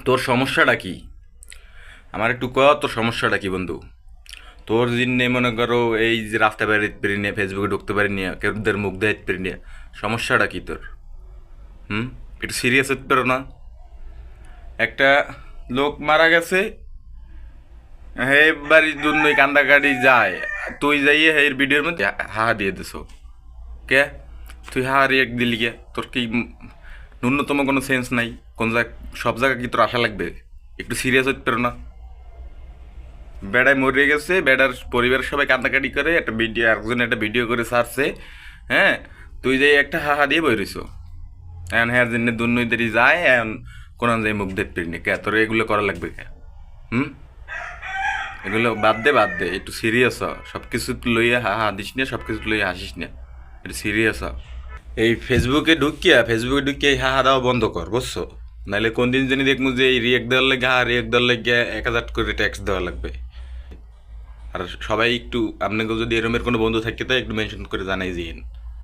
তোর সমস্যাটা কি? আমার একটু ক, তোর সমস্যাটা কি বন্ধু? তোর জিন্নে মনে করো এই যে রাস্তা বেরোতে পারি নিয়ে, ফেসবুকে ঢুকতে পারি নিয়ে, কেউদের মুখ দেখতে পারি নিয়ে, সমস্যাটা কি তোর? হুম? একটু সিরিয়াস হতে পারো না? একটা লোক মারা গেছে, হে বাড়ির জন্যই কান্দাকাটি যায়, তুই যাইয়ে হের ভিডিওর মধ্যে হা দিয়ে দিছ। কে? তুই হা রিয়েক্ট দিলি কে? তোর কি ন্যূনতম কোনো সেন্স নাই? কোন জায়গা, সব জায়গা কি তোর আশা লাগবে? একটু সিরিয়াস হতে পারো না? বেড়ায় মরে গেছে, বেড়ার পরিবারের সবাই কান্দাকাটি করে, একটা ভিডিও, একজন একটা ভিডিও করে ছাড়ছে। হ্যাঁ, তুই যে একটা হাহা দিয়ে বই রইছ। এখন হ্যাঁ জন্য দুর্নীতি যায়, এখন কোন যায় মুখ দেখতে পারিনি কে? তোর এগুলো করা লাগবে কে? হুম? এগুলো বাদ দে, বাদ দে, একটু সিরিয়াস হ। সব কিছু লইয়া হাহা দিস না, সব কিছু লইয়া হাসিস না, একটু সিরিয়াস হ। এই ফেসবুকে ঢুকিয়া এই হাহা দেওয়া বন্ধ কর, বুঝছো? নাহলে কোন দিন জানি দেখবো যে এই রিয়েক্ট দেওয়ার লাগে, রিয়েক্ট দেওয়ার লাগে 1,000 করে ট্যাক্স দেওয়া লাগবে। আর সবাই একটু, আপনাকে যদি এরমের কোনো বন্ধু থাকে তো একটু মেনশন করে জানাই দিন।